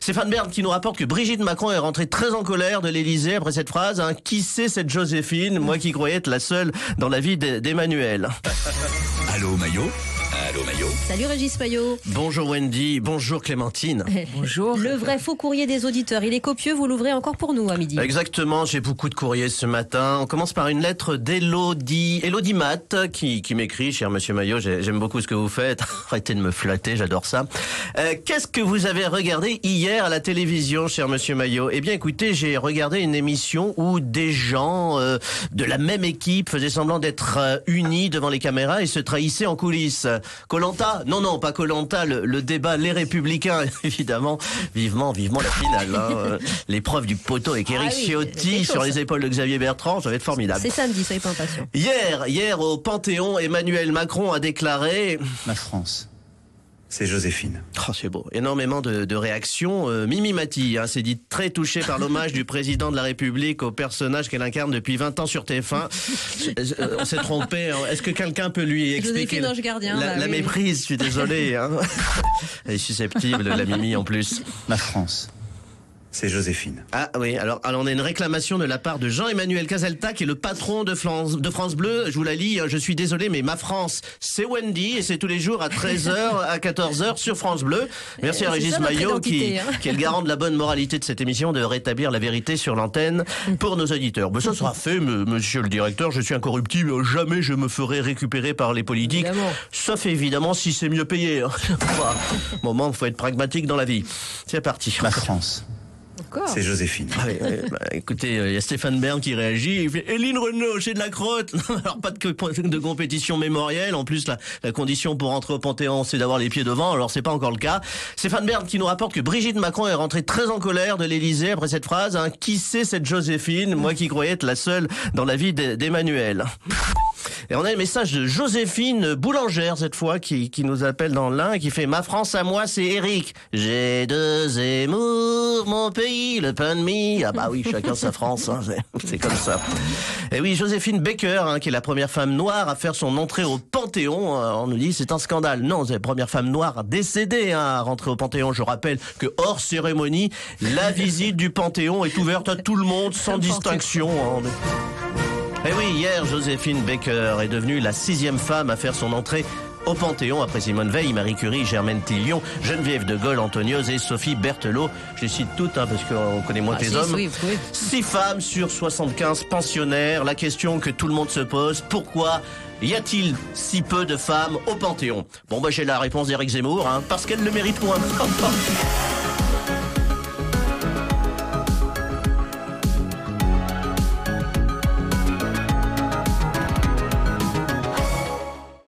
Stéphane Bern qui nous rapporte que Brigitte Macron est rentrée très en colère de l'Élysée après cette phrase. Qui c'est cette Joséphine? Moi qui croyais être la seule dans la vie d'Emmanuel. Allô Maillot. Allô Maillot. Salut Régis Maillot. Bonjour Wendy, bonjour Clémentine. Bonjour. Le vrai faux courrier des auditeurs, il est copieux, vous l'ouvrez encore pour nous à midi. Exactement, j'ai beaucoup de courriers ce matin. On commence par une lettre d'Élodie Matt qui m'écrit, cher monsieur Maillot, j'aime beaucoup ce que vous faites. Arrêtez de me flatter, j'adore ça. Qu'est-ce que vous avez regardé hier à la télévision, cher monsieur Maillot? Eh bien écoutez, j'ai regardé une émission où des gens de la même équipe faisaient semblant d'être unis devant les caméras et se trahissaient en coulisses. Koh-Lanta? Non, pas Koh-Lanta, le débat Les Républicains, évidemment. Vivement la finale. L'épreuve du poteau avec Éric Ciotti sur les épaules de Xavier Bertrand, ça va être formidable. C'est samedi, soyez pas impatients. Hier au Panthéon, Emmanuel Macron a déclaré... Ma France, c'est Joséphine. Oh, c'est beau. Énormément de réactions. Mimi Mati s'est dit très touchée par l'hommage du président de la République au personnage qu'elle incarne depuis 20 ans sur TF1. On s'est trompé. Est-ce que quelqu'un peut lui expliquer la méprise? Je suis désolé. Elle est susceptible, la Mimi en plus. Ma France, c'est Joséphine. Ah oui, alors on a une réclamation de la part de Jean-Emmanuel Caselta, qui est le patron de France Bleu. Je vous la lis, je suis désolé, mais ma France, c'est Wendy, et c'est tous les jours à 13h, à 14h sur France Bleu. Merci à Régis Maillot, qui est le garant de la bonne moralité de cette émission, de rétablir la vérité sur l'antenne pour nos auditeurs. Mais ça sera fait, monsieur le directeur, je suis incorruptible, jamais je me ferai récupérer par les politiques. Évidemment. Sauf évidemment si c'est mieux payé. Moment, il faut être pragmatique dans la vie. C'est parti. Ma France. C'est Joséphine. Écoutez, il y a Stéphane Bern qui réagit. Il fait Éline Renaud, j'ai de la crotte. Alors pas de compétition mémorielle. En plus, la condition pour entrer au Panthéon, c'est d'avoir les pieds devant. Alors c'est pas encore le cas. Stéphane Bern qui nous rapporte que Brigitte Macron est rentrée très en colère de l'Élysée après cette phrase. Qui c'est cette Joséphine? Moi qui croyais être la seule dans la vie d'Emmanuel. Et on a le message de Joséphine Boulangère, cette fois, qui nous appelle dans l'Ain, qui fait « Ma France à moi, c'est Eric. J'ai deux Zemmour, mon pays, le pain de mie. » Ah bah oui, chacun sa France, c'est comme ça. Et oui, Joséphine Baker, qui est la première femme noire à faire son entrée au Panthéon, on nous dit c'est un scandale. Non, c'est la première femme noire décédée à rentrer au Panthéon. Je rappelle que hors cérémonie, la visite du Panthéon est ouverte à tout le monde, sans distinction. Et oui, hier, Joséphine Baker est devenue la 6e femme à faire son entrée au Panthéon après Simone Veil, Marie Curie, Germaine Tillion, Geneviève de Gaulle, Antoniose et Sophie Berthelot. Je les cite toutes parce qu'on connaît moins que les hommes. Oui. 6 femmes sur 75 pensionnaires. La question que tout le monde se pose, pourquoi y a-t-il si peu de femmes au Panthéon? Bon, j'ai la réponse d'Éric Zemmour, parce qu'elle le mérite moins.